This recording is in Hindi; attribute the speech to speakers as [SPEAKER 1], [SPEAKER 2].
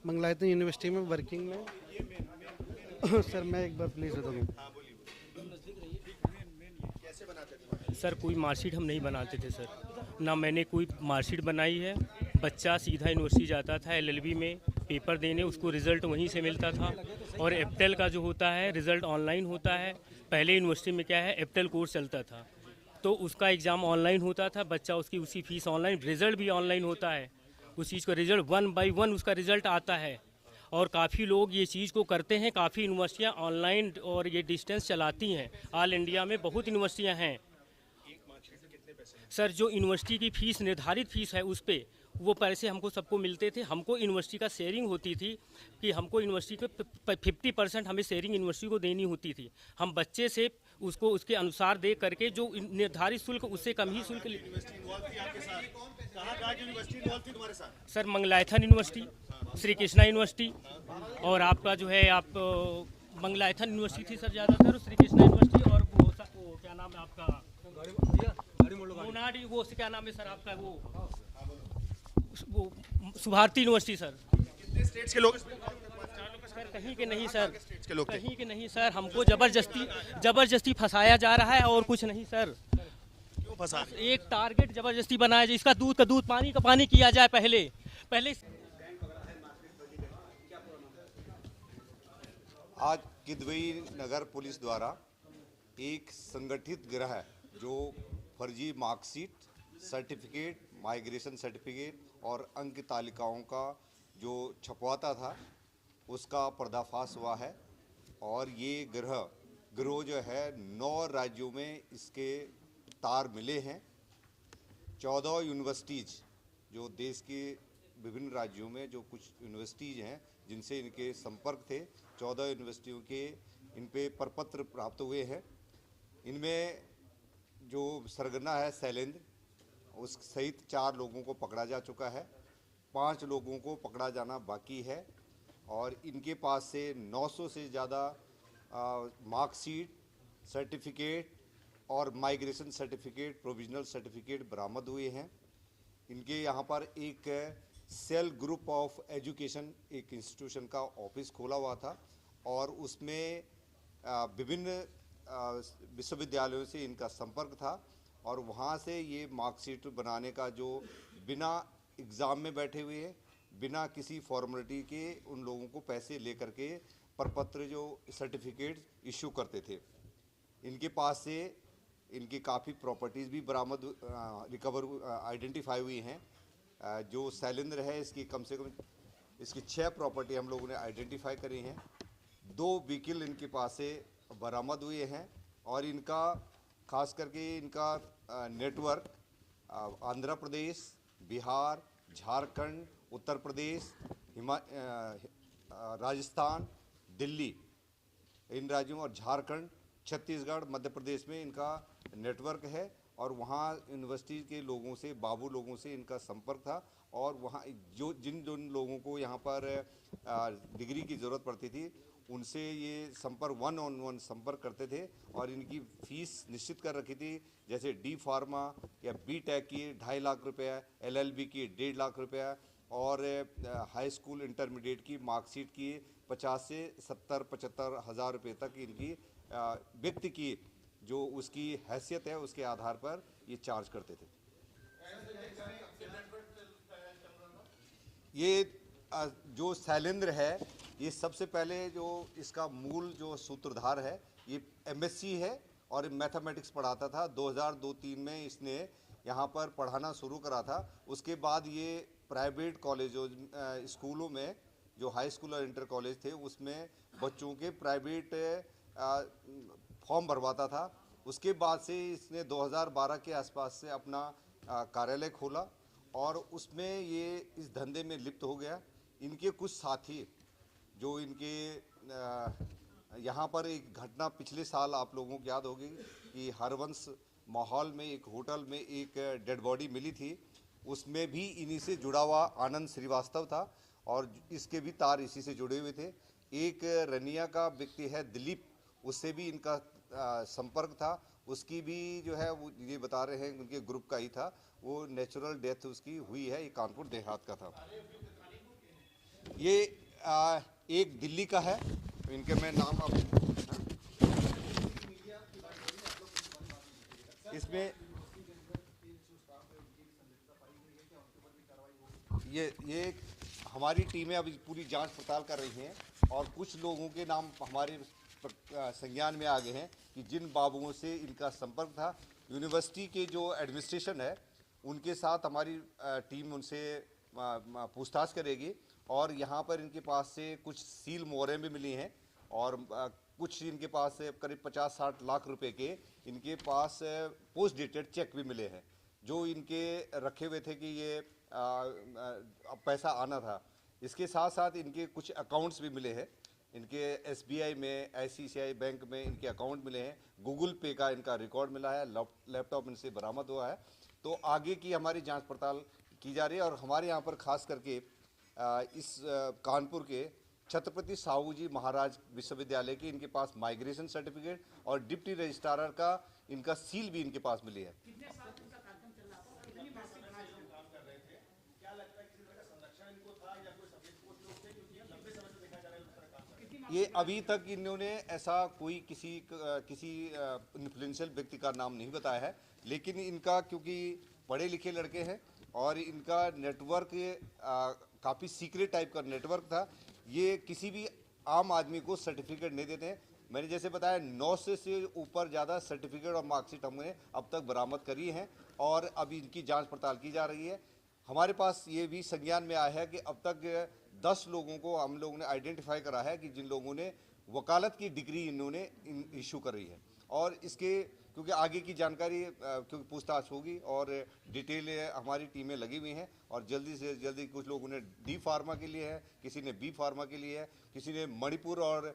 [SPEAKER 1] मंगलायतन यूनिवर्सिटी में वर्किंग में। सर मैं एक बार प्लीज़ बता दूँ।
[SPEAKER 2] सर कोई मार्कशीट हम नहीं बनाते थे सर, ना मैंने कोई मार्कशीट बनाई है। बच्चा सीधा यूनिवर्सिटी जाता था एलएलबी में पेपर देने, उसको रिज़ल्ट वहीं से मिलता था। और एप्टेल का जो होता है रिज़ल्ट ऑनलाइन होता है। पहले यूनिवर्सिटी में क्या है, एप्टेल कोर्स चलता था, तो उसका एग्ज़ाम ऑनलाइन होता था। बच्चा उसकी उसी फीस ऑनलाइन, रिज़ल्ट भी ऑनलाइन होता है। उस चीज़ का रिज़ल्ट 1 by 1 उसका रिज़ल्ट आता है। और काफ़ी लोग ये चीज़ को करते हैं, काफ़ी यूनिवर्सिटियाँ ऑनलाइन और ये डिस्टेंस चलाती हैं। ऑल इंडिया में बहुत यूनिवर्सिटियाँ हैं। सर जो यूनिवर्सिटी की फ़ीस निर्धारित फ़ीस है उस पर वो पैसे हमको सबको मिलते थे। हमको यूनिवर्सिटी का शेयरिंग होती थी कि हमको यूनिवर्सिटी को 50% हमें शेयरिंग यूनिवर्सिटी को देनी होती थी। हम बच्चे से उसको उसके अनुसार दे करके जो निर्धारित शुल्क उससे कम ही शुल्क sir Mangalayatan university, Shri Krishna university, और आपका जो है आप मंगलायथन यूनिवर्सिटी थी सर ज़्यादातर, श्री कृष्णा यूनिवर्सिटी, और वो क्या नाम है आपका मोनाडी, वो क्या नाम है सर आपका वो सुभारती यूनिवर्सिटी सर।
[SPEAKER 3] कितने स्टेट्स के लोग
[SPEAKER 2] सर कहीं के नहीं सर,
[SPEAKER 3] स्टेट्स के लोग थे?
[SPEAKER 2] कहीं के नहीं सर। हमको जबरदस्ती फंसाया जा रहा है और कुछ नहीं सर।
[SPEAKER 3] क्यों फंसा?
[SPEAKER 2] एक टारगेट जबरदस्ती बनाया जाए, इसका दूध का दूध पानी का पानी किया जाए। पहले पहले
[SPEAKER 4] आज किदवई नगर पुलिस द्वारा एक संगठित गिरोह जो फर्जी मार्कशीट, सर्टिफिकेट, माइग्रेशन सर्टिफिकेट और अंक तालिकाओं का जो छपवाता था उसका पर्दाफाश हुआ है। और ये गिरोह जो है 9 राज्यों में इसके तार मिले हैं। 14 यूनिवर्सिटीज़ जो देश के विभिन्न राज्यों में जो कुछ यूनिवर्सिटीज़ हैं जिनसे इनके संपर्क थे, 14 यूनिवर्सिटियों के इन पे प्रपत्र प्राप्त हुए हैं। इनमें जो सरगना है शैलेंद्र, उस सहित 4 लोगों को पकड़ा जा चुका है। 5 लोगों को पकड़ा जाना बाकी है और इनके पास से 900 से ज़्यादा मार्कशीट, सर्टिफिकेट और माइग्रेशन सर्टिफिकेट, प्रोविजनल सर्टिफिकेट बरामद हुए हैं। इनके यहाँ पर एक सेल ग्रुप ऑफ एजुकेशन, एक इंस्टीट्यूशन का ऑफिस खोला हुआ था और उसमें विभिन्न विश्वविद्यालयों से इनका संपर्क था और वहाँ से ये मार्कशीट बनाने का जो बिना एग्ज़ाम में बैठे हुए हैं, बिना किसी फॉर्मेलिटी के उन लोगों को पैसे लेकर के प्रपत्र जो सर्टिफिकेट इशू करते थे। इनके पास से इनकी काफ़ी प्रॉपर्टीज़ भी बरामद रिकवर आइडेंटिफाई हुई हैं। जो शैलेंद्र है इसकी कम से कम इसकी 6 प्रॉपर्टी हम लोगों ने आइडेंटिफाई करी हैं। 2 व्हीकल इनके पास से बरामद हुए हैं और इनका खास करके इनका नेटवर्क आंध्र प्रदेश, बिहार, झारखंड, उत्तर प्रदेश, राजस्थान, दिल्ली, इन राज्यों और झारखंड, छत्तीसगढ़, मध्य प्रदेश में इनका नेटवर्क है और वहाँ यूनिवर्सिटी के लोगों से, बाबू लोगों से इनका संपर्क था और वहाँ जिन लोगों को यहाँ पर डिग्री की ज़रूरत पड़ती थी उनसे ये संपर्क 1-on-1 संपर्क करते थे और इनकी फ़ीस निश्चित कर रखी थी। जैसे डी फार्मा या बी टेक की 2.5 लाख रुपया, LLB की 1.5 लाख रुपया और हाई स्कूल इंटरमीडिएट की मार्कशीट की 50 से 70-75 हज़ार रुपये तक इनकी व्यक्ति की जो उसकी हैसियत है उसके आधार पर ये चार्ज करते थे। ये जो शैलेंद्र है ये सबसे पहले जो इसका मूल जो सूत्रधार है ये MSc है और मैथमेटिक्स पढ़ाता था। 2002-03 में इसने यहाँ पर पढ़ाना शुरू करा था। उसके बाद ये प्राइवेट कॉलेजों स्कूलों में जो हाई स्कूल और इंटर कॉलेज थे उसमें बच्चों के प्राइवेट फॉर्म भरवाता था। उसके बाद से इसने 2012 के आसपास से अपना कार्यालय खोला और उसमें ये इस धंधे में लिप्त हो गया। इनके कुछ साथी जो इनके यहाँ पर एक घटना पिछले साल आप लोगों को याद होगी कि हरवंश माहौल में एक होटल में एक डेड बॉडी मिली थी, उसमें भी इन्हीं से जुड़ा हुआ आनंद श्रीवास्तव था और इसके भी तार इसी से जुड़े हुए थे। एक रनिया का व्यक्ति है दिलीप, उससे भी इनका संपर्क था। उसकी भी जो है वो ये बता रहे हैं उनके ग्रुप का ही था, वो नेचुरल डेथ उसकी हुई है। ये कानपुर देहात का था। ये एक दिल्ली का है, इनके मैं नाम आप इसमें ये हमारी टीमें अभी पूरी जांच पड़ताल कर रही हैं और कुछ लोगों के नाम हमारे संज्ञान में आ गए हैं कि जिन बाबुओं से इनका संपर्क था। यूनिवर्सिटी के जो एडमिनिस्ट्रेशन है उनके साथ हमारी टीम उनसे पूछताछ करेगी और यहाँ पर इनके पास से कुछ सील मोहरें भी मिली हैं और कुछ इनके पास से करीब 50-60 लाख रुपए के इनके पास पोस्ट डेटेड चेक भी मिले हैं जो इनके रखे हुए थे कि ये अब पैसा आना था। इसके साथ साथ इनके कुछ अकाउंट्स भी मिले हैं, इनके SBI में, ICICI बैंक में इनके अकाउंट मिले हैं, गूगल पे का इनका रिकॉर्ड मिला है, लैपटॉप इनसे बरामद हुआ है। तो आगे की हमारी जांच पड़ताल की जा रही है और हमारे यहाँ पर खास करके इस कानपुर के छत्रपति साहू जी महाराज विश्वविद्यालय के इनके पास माइग्रेशन सर्टिफिकेट और डिप्टी रजिस्ट्रार का इनका सील भी इनके पास मिली है। ये अभी तक इन्होंने ऐसा कोई किसी इन्फ्लुएंशियल व्यक्ति का नाम नहीं बताया है, लेकिन इनका क्योंकि पढ़े लिखे लड़के हैं और इनका नेटवर्क काफ़ी सीक्रेट टाइप का नेटवर्क था। ये किसी भी आम आदमी को सर्टिफिकेट नहीं देते हैं। मैंने जैसे बताया 900 से ऊपर ज़्यादा सर्टिफिकेट और मार्कशीट हमने अब तक बरामद करी हैं और अभी इनकी जांच पड़ताल की जा रही है। हमारे पास ये भी संज्ञान में आया है कि अब तक 10 लोगों को हम लोगों ने आइडेंटिफाई करा है कि जिन लोगों ने वकालत की डिग्री इन्होंने इशू कर रही है और इसके क्योंकि आगे की जानकारी क्योंकि पूछताछ होगी और डिटेल हमारी टीमें लगी हुई हैं और जल्दी से जल्दी कुछ लोगों ने D फार्मा के लिए है, किसी ने B फार्मा के लिए है, किसी ने मणिपुर और